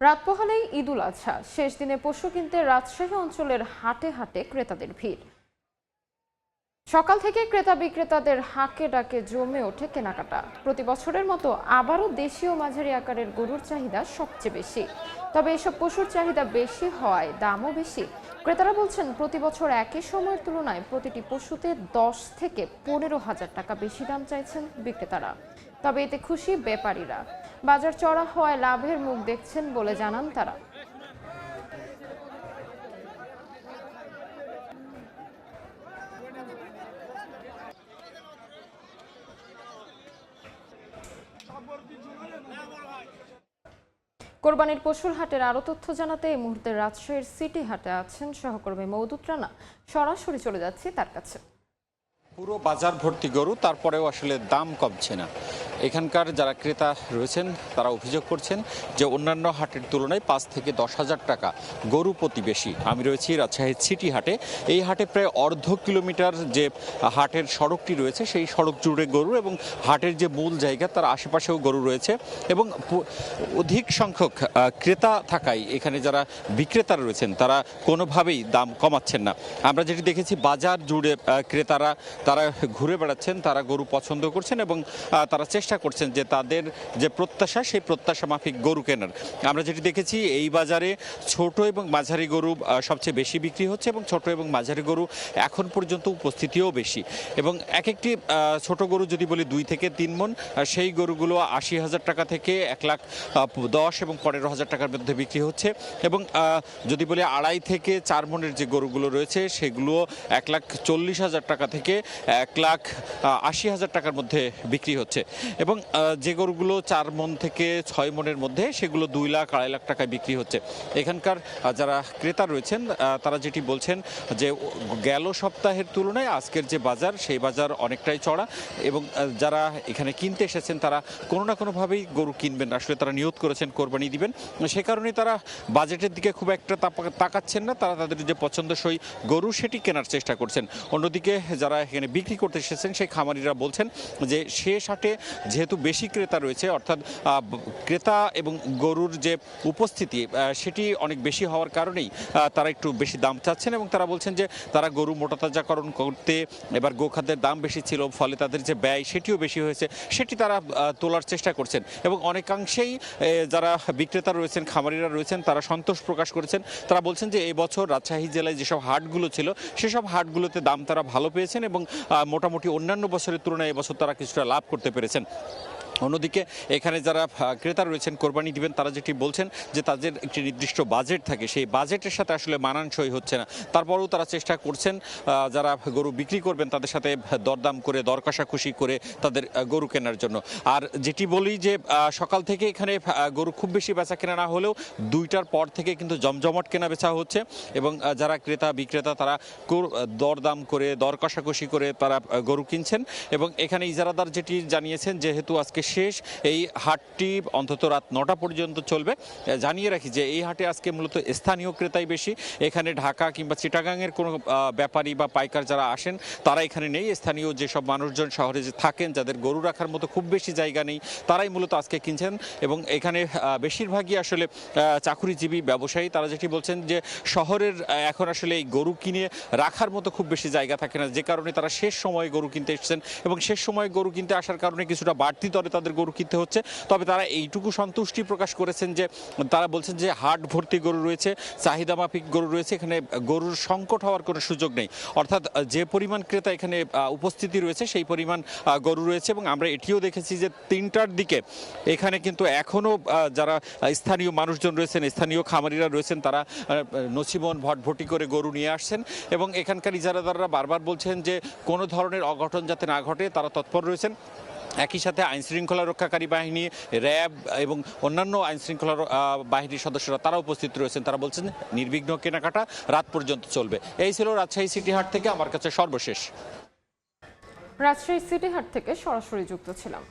রাত পোহালেই ঈদুল আজহা, শেষ দিনে পশু কিনতে রাজশাহী অঞ্চলের হাটে হাটে ক্রেতাদের ভিড়। সকাল থেকে ক্রেতা বিক্রেতাদের হাঁকে ডাকে জমে ওঠে কেনাকাটা। প্রতি বছরের মতো আবারও দেশীয় মাঝারি আকারের গরুর চাহিদা সবচেয়ে বেশি। তবে এসব পশুর চাহিদা বেশি হওয়ায় দামও বেশি। ক্রেতারা বলছেন, প্রতি বছর একই সময়ের তুলনায় প্রতিটি পশুতে 10 থেকে 15,000 টাকা বেশি দাম চাইছেন বিক্রেতারা। তবে এতে খুশি ব্যাপারীরা। বাজার চড়া হওয়ায় লাভের মুখ দেখছেন বলে জানান তারা। কোরবানির পশুর হাটের আরো তথ্য জানাতে এই মুহূর্তে রাজশাহীর সিটি হাটে আছেন সহকর্মী মওদুদ রানা। সরাসরি চলে যাচ্ছি তার কাছে। পুরো বাজার ভর্তি গরু, তারপরেও আসলে দাম কমছে না। এখানকার যারা ক্রেতা রয়েছেন তারা অভিযোগ করছেন যে অন্যান্য হাটের তুলনায় 5 থেকে 10,000 টাকা গরু প্রতি বেশি। আমি রয়েছি রাজশাহীর সিটি হাটে। এই হাটে প্রায় অর্ধ কিলোমিটার যে হাটের সড়কটি রয়েছে সেই সড়ক জুড়ে গরু, এবং হাটের যে মূল জায়গা তার আশেপাশেও গরু রয়েছে, এবং অধিক সংখ্যক ক্রেতা থাকায় এখানে যারা বিক্রেতারা রয়েছেন তারা কোনোভাবেই দাম কমাচ্ছেন না। আমরা যেটি দেখেছি, বাজার জুড়ে ক্রেতারা তারা ঘুরে বেড়াচ্ছেন, তারা গরু পছন্দ করছেন এবং তারা চেষ্টা করছেন যে তাদের যে প্রত্যাশা সেই প্রত্যাশা মাফিক গরু কেনার। আমরা যেটি দেখেছি, এই বাজারে ছোট এবং মাঝারি গরু সবচেয়ে বেশি বিক্রি হচ্ছে, এবং ছোট এবং মাঝারি গরু এখন পর্যন্ত উপস্থিতিও বেশি। এবং এক একটি ছোট গরু যদি বলি 2 থেকে 3 মণ, সেই গরুগুলো 80,000 টাকা থেকে 1,10,000 এবং 15,000 টাকার মধ্যে বিক্রি হচ্ছে। এবং যদি বলি 2.5 থেকে 4 মণের যে গরুগুলো রয়েছে সেগুলো 1,40,000 টাকা থেকে 1,80,000 টাকার মধ্যে বিক্রি হচ্ছে। এবং যে গরুগুলো 4 মণ থেকে 6 মণের মধ্যে সেগুলো 2 লাখ 2.5 লাখ টাকায় বিক্রি হচ্ছে। এখানকার যারা ক্রেতা রয়েছেন তারা যেটি বলছেন যে গেল সপ্তাহের তুলনায় আজকের যে বাজার সেই বাজার অনেকটাই চড়া, এবং যারা এখানে কিনতে এসেছেন তারা কোনো না কোনোভাবেই গরু কিনবেন, আসলে তারা নিয়ত করেছেন কোরবানি দিবেন। সে কারণে তারা বাজেটের দিকে খুব একটা তাকাচ্ছেন না, তারা তাদের যে পছন্দসই গরু সেটি কেনার চেষ্টা করছেন। অন্যদিকে যারা এখানে বিক্রি করতে এসেছেন সেই খামারিরা বলছেন যে শেষ হাটে যেহেতু বেশি ক্রেতা রয়েছে, অর্থাৎ ক্রেতা এবং গরুর যে উপস্থিতি সেটি অনেক বেশি হওয়ার কারণেই তারা একটু বেশি দাম চাচ্ছেন, এবং তারা বলছেন যে তারা গরু মোটাতাজাকরণ করতে এবার গোখাদ্যের দাম বেশি ছিল, ফলে তাদের যে ব্যয় সেটিও বেশি হয়েছে, সেটি তারা তোলার চেষ্টা করছেন। এবং অনেকাংশেই যারা বিক্রেতা রয়েছেন, খামারিরা রয়েছেন, তারা সন্তোষ প্রকাশ করেছেন। তারা বলছেন যে এই বছর রাজশাহী জেলায় যেসব হাটগুলো ছিল সেসব হাটগুলোতে দাম তারা ভালো পেয়েছেন, এবং মোটামুটি অন্যান্য বছরের তুলনায় এবছর তারা কিছুটা লাভ করতে পেরেছেন। অন্যদিকে এখানে যারা ক্রেতা রয়েছেন কোরবানি দিবেন তারা যেটি বলছেন যে তাদের একটি নির্দিষ্ট বাজেট থাকে, সেই বাজেটের সাথে আসলে মানানসই হচ্ছে না। তারপরেও তারা চেষ্টা করছেন যারা গরু বিক্রি করবেন তাদের সাথে দরদাম করে, দর কষাকষি করে তাদের গরু কেনার জন্য। আর যেটি বলি যে সকাল থেকে এখানে গরু খুব বেশি বেচা কেনা না হলেও 2টার পর থেকে কিন্তু জমজমাট কেনা বেচা হচ্ছে, এবং যারা ক্রেতা বিক্রেতা তারা দরদাম করে, দর কষাকষি করে তারা গরু কিনছেন। এবং এখানে ইজারাদার যেটি জানিয়েছেন, যেহেতু আজকে শেষ, এই হাটটি অন্তত রাত 9টা পর্যন্ত চলবে। জানিয়ে রাখি যে এই হাটে আজকে মূলত স্থানীয় ক্রেতাই বেশি। এখানে ঢাকা কিংবা চিটাগাংয়ের কোনো ব্যাপারী বা পাইকার যারা আসেন তারা এখানে নেই। স্থানীয় যেসব মানুষজন শহরে যে থাকেন, যাদের গরু রাখার মতো খুব বেশি জায়গা নেই, তারাই মূলত আজকে কিনছেন। এবং এখানে বেশিরভাগই আসলে চাকুরিজীবী ব্যবসায়ী। তারা যেটি বলছেন যে শহরের এখন আসলে এই গরু কিনে রাখার মতো খুব বেশি জায়গা থাকে না, যে কারণে তারা শেষ সময়ে গরু কিনতে এসেছেন, এবং শেষ সময়ে গরু কিনতে আসার কারণে কিছুটা বাড়তি দরে তাদের গরু কিনতে হচ্ছে। তবে তারা এইটুকু সন্তুষ্টি প্রকাশ করেছেন যে তারা বলছেন যে হাট ভর্তি গরু রয়েছে, চাহিদা মাফিক গরু রয়েছে, এখানে গরুর সংকট হওয়ার কোনো সুযোগ নেই। অর্থাৎ যে পরিমাণ ক্রেতা এখানে উপস্থিতি রয়েছে সেই পরিমাণ গরু রয়েছে। এবং আমরা এটিও দেখেছি যে 3টার দিকে এখানে কিন্তু এখনও যারা স্থানীয় মানুষজন রয়েছেন, স্থানীয় খামারিরা রয়েছেন, তারা নছিমন ভটভটি করে গরু নিয়ে আসছেন। এবং এখানকার ইজারাদাররা বারবার বলছেন যে কোনো ধরনের অঘটন যাতে না ঘটে তারা তৎপর রয়েছেন। একই সাথে আইনশৃঙ্খলা রক্ষাকারী বাহিনী, র্যাব এবং অন্যান্য আইনশৃঙ্খলা বাহিনীর সদস্যরা তারা উপস্থিত রয়েছেন। তারা বলছেন নির্বিঘ্ন কেনাকাটা রাত পর্যন্ত চলবে। এই ছিল রাজশাহী সিটি হাট থেকে আমার কাছে সর্বশেষ। রাজশাহী সিটি হাট থেকে সরাসরি যুক্ত ছিলাম।